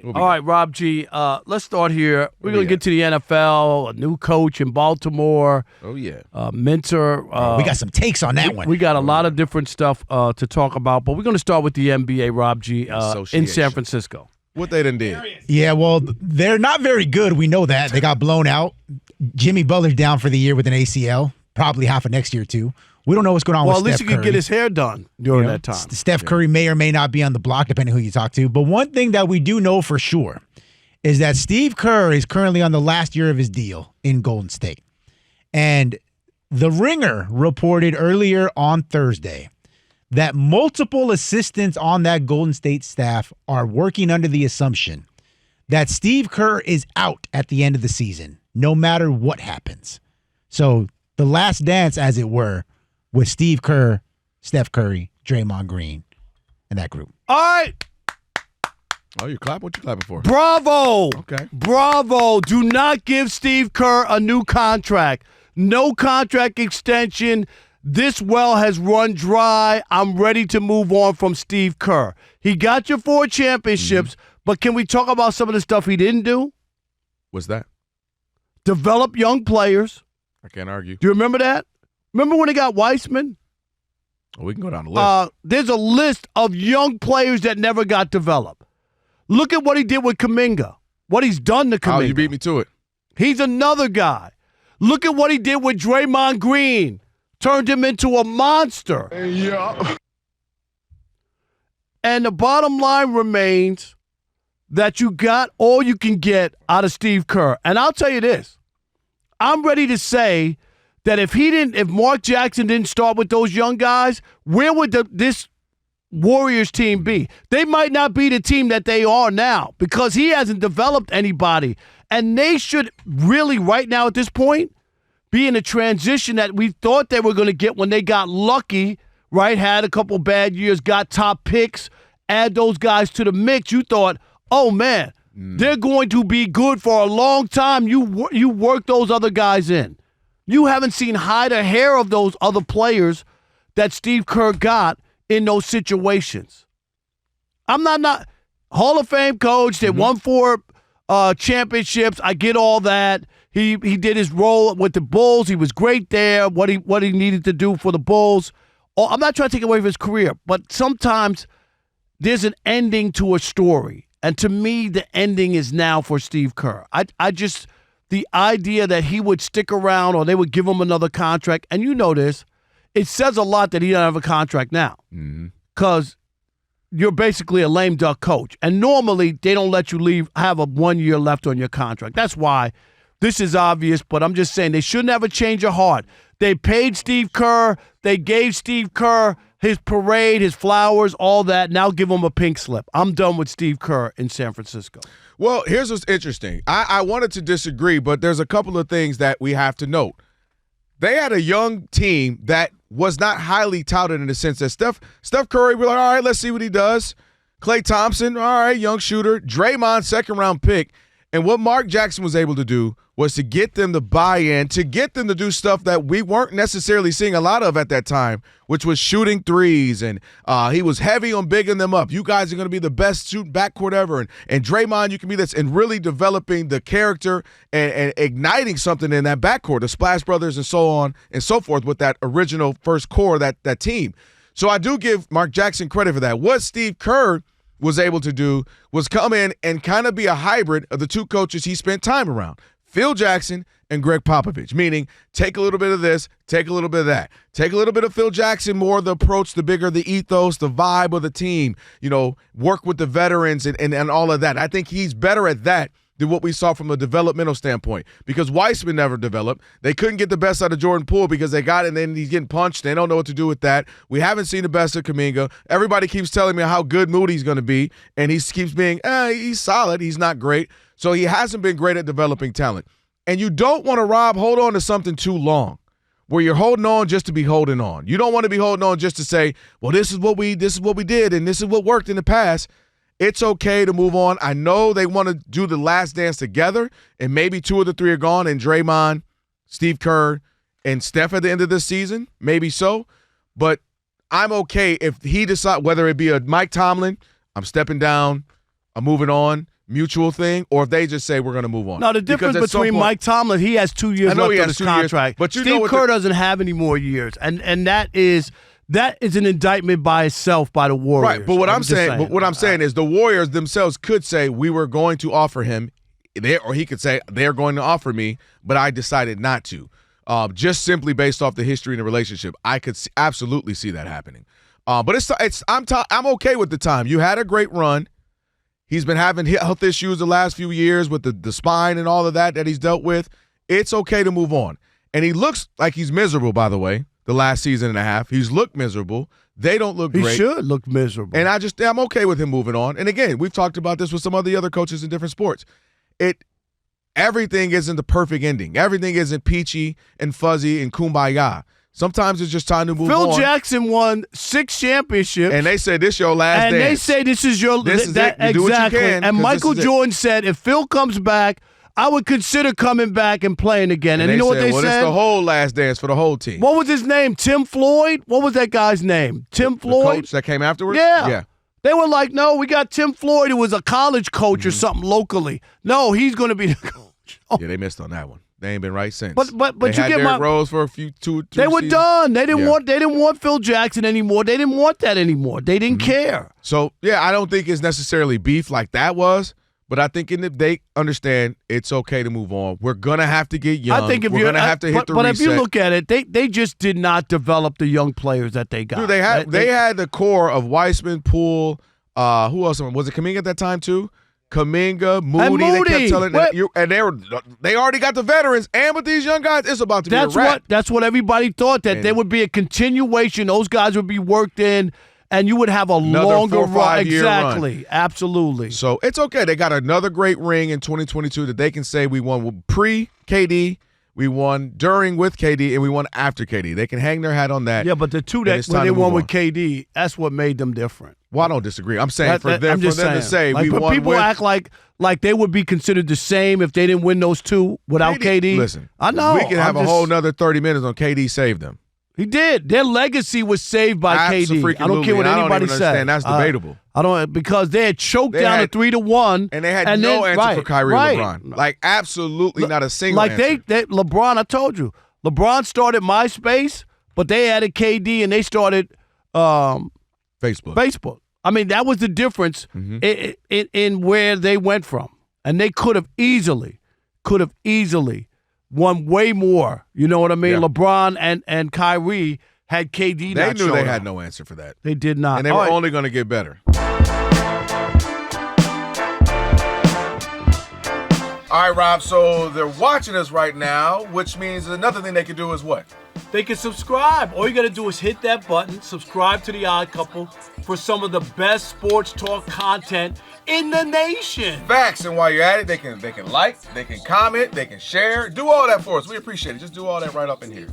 All right, Rob G. Let's start here. We're going to get to the NFL, a new coach in Baltimore. Oh, yeah. Mentor. We got some takes on that one. We got a lot of different stuff to talk about, but we're going to start with the NBA, Rob G, in San Francisco. What they done did. Yeah, well, they're not very good. We know that. They got blown out. Jimmy Butler's down for the year with an ACL, probably half of next year, too. We don't know what's going on with Steph Curry. Well, at least he could get his hair done during that time. Steph Curry may or may not be on the block, depending who you talk to. But one thing that we do know for sure is that Steve Kerr is currently on the last year of his deal in Golden State. And The Ringer reported earlier on Thursday that multiple assistants on that Golden State staff are working under the assumption that Steve Kerr is out at the end of the season, no matter what happens. So the last dance, as it were, with Steve Kerr, Steph Curry, Draymond Green, and that group. All right. Oh, you clapping? What you clapping for? Bravo. Okay. Bravo. Do not give Steve Kerr a new contract. No contract extension. This well has run dry. I'm ready to move on from Steve Kerr. He got your 4 championships, but can we talk about some of the stuff he didn't do? What's that? Develop young players. I can't argue. Do you remember that? Remember when he got Weissman? Oh, we can go down the list. There's a list of young players that never got developed. Look at what he did with Kuminga. What he's done to Kuminga. Oh, you beat me to it. He's another guy. Look at what he did with Draymond Green. Turned him into a monster. Yeah. And the bottom line remains that you got all you can get out of Steve Kerr. And I'll tell you this. I'm ready to say that if Mark Jackson didn't start with those young guys, where would this Warriors team be? They might not be the team that they are now because he hasn't developed anybody. And they should really, right now at this point, be in a transition that we thought they were going to get when they got lucky, right? Had a couple bad years, got top picks, add those guys to the mix. You thought, oh, man, they're going to be good for a long time. You work those other guys in. You haven't seen hide or hair of those other players that Steve Kerr got in those situations. I'm not Hall of Fame coach. They won 4 championships. I get all that. He did his role with the Bulls. He was great there. What he needed to do for the Bulls. I'm not trying to take away from his career, but sometimes there's an ending to a story. And to me, the ending is now for Steve Kerr. I just, the idea that he would stick around or they would give him another contract, and you know this, it says a lot that he doesn't have a contract now. Because you're basically a lame duck coach. And normally they don't let you have a 1 year left on your contract. That's why this is obvious, but I'm just saying they shouldn't have a change of heart. They paid Steve Kerr. They gave Steve Kerr his parade, his flowers, all that. Now give him a pink slip. I'm done with Steve Kerr in San Francisco. Well, here's what's interesting. I wanted to disagree, but there's a couple of things that we have to note. They had a young team that was not highly touted in the sense that Steph Curry, we're like, all right, let's see what he does. Klay Thompson, all right, young shooter. Draymond, second-round pick. And what Mark Jackson was able to do was to get them to buy in, to get them to do stuff that we weren't necessarily seeing a lot of at that time, which was shooting threes. And he was heavy on bigging them up. You guys are going to be the best shooting backcourt ever. And Draymond, you can be this. And really developing the character and igniting something in that backcourt, the Splash Brothers and so on and so forth with that original first core, that team. So I do give Mark Jackson credit for that. What Steve Kerr was able to do was come in and kind of be a hybrid of the two coaches he spent time around, Phil Jackson and Greg Popovich, meaning take a little bit of this, take a little bit of that. Take a little bit of Phil Jackson, more the approach, the bigger the ethos, the vibe of the team, work with the veterans and all of that. I think he's better at that than what we saw from a developmental standpoint because Weissman never developed. They couldn't get the best out of Jordan Poole because they got it and then he's getting punched. They don't know what to do with that. We haven't seen the best of Kuminga. Everybody keeps telling me how good Moody's going to be, and he keeps being, he's solid. He's not great. So he hasn't been great at developing talent. And you don't want to, hold on to something too long where you're holding on just to be holding on. You don't want to be holding on just to say, well, this is what we did and this is what worked in the past. It's okay to move on. I know they want to do the last dance together, and maybe 2 of the 3 are gone, and Draymond, Steve Kerr, and Steph at the end of this season, maybe so. But I'm okay if he decides, whether it be a Mike Tomlin, I'm stepping down, I'm moving on. mutual thing, or if they just say we're going to move on. No, the difference Because at some between point- Mike Tomlin, he has 2 years I know left he on has his 2 years, contract. but you know Steve what Kerr doesn't have any more years, and that is an indictment by itself by the Warriors. Right, but what I'm just saying, but what I'm saying is the Warriors themselves could say we were going to offer him, or he could say they're going to offer me, but I decided not to. Just simply based off the history and the relationship, I could absolutely see that happening. But I'm okay with the time. You had a great run. He's been having health issues the last few years with the spine and all of that he's dealt with. It's okay to move on. And he looks like he's miserable, by the way, the last season and a half. He's looked miserable. They don't look great. He should look miserable. And I'm okay with him moving on. And again, we've talked about this with some of the other coaches in different sports. Everything isn't the perfect ending. Everything isn't peachy and fuzzy and kumbaya. Sometimes it's just time to move on. Phil Jackson won 6 championships. And they say this your last dance. And they say this is your This is it. You exactly. do what you can, and 'cause Michael this is it. Jordan said, if Phil comes back, I would consider coming back and playing again. And you know what they well, said? it's the whole last dance for the whole team. What was his name? Tim Floyd? What was that guy's name? Tim The Floyd? coach that came afterwards? Yeah. Yeah. They were like, no, we got Tim Floyd, who was a college coach Mm-hmm. or something locally. No, he's going to be the coach. Oh, Yeah, they missed on that one. They ain't been right since. But they you had get Derrick my. Rose for a few two. They were seasons. done. They didn't Yeah. want Phil Jackson anymore. They didn't want that anymore. They didn't Mm-hmm. care. So yeah, I don't think it's necessarily beef like that was, but I think they understand it's okay to move on. We're gonna have to get young. I think if we're you're gonna have to hit the but reset. if you look at it, they just did not develop the young players that they got. Dude, they had the core of Weissman, Poole. Who else was it? Kuminga at that time too. Kuminga, Moody. They kept telling they already got the veterans, and with these young guys, it's about to be a wrap. That's what everybody thought, that there would be a continuation. Those guys would be worked in, and you would have Another longer 4 or 5 year run. Exactly, absolutely. So it's okay. They got another great ring in 2022 that they can say we won pre-KD, we won during with KD, and we won after KD. They can hang their hat on that. Yeah, but the two And that it's when time they to won move with KD, that's what made them different. Well, I don't disagree. I'm saying for them I'm just to say like, we but won people with act like they would be considered the same if they didn't win those two without KD. Listen, I know. we can have a whole nother 30 minutes on KD saved them. He did. Their legacy was saved by KD. I don't care what I don't anybody even says. understand. That's debatable. I don't, because they had choked They down had- to 3-1, And they had no answer for Kyrie or LeBron. Like, absolutely not a single like answer. they LeBron. I told you, LeBron started MySpace, but they added KD and they started Facebook. I mean, that was the difference in where they went from, and they could have easily won way more. You know what I mean? Yeah. LeBron and Kyrie had KD. They not knew showed they up. had no answer for that. They did not. And they were only going to get better. All right, Rob, so they're watching us right now, which means another thing they can do is what? They can subscribe. All you got to do is hit that button, subscribe to The Odd Couple for some of the best sports talk content in the nation. Facts, and while you're at it, they can like, they can comment, they can share. Do all that for us. We appreciate it. Just do all that right up in here.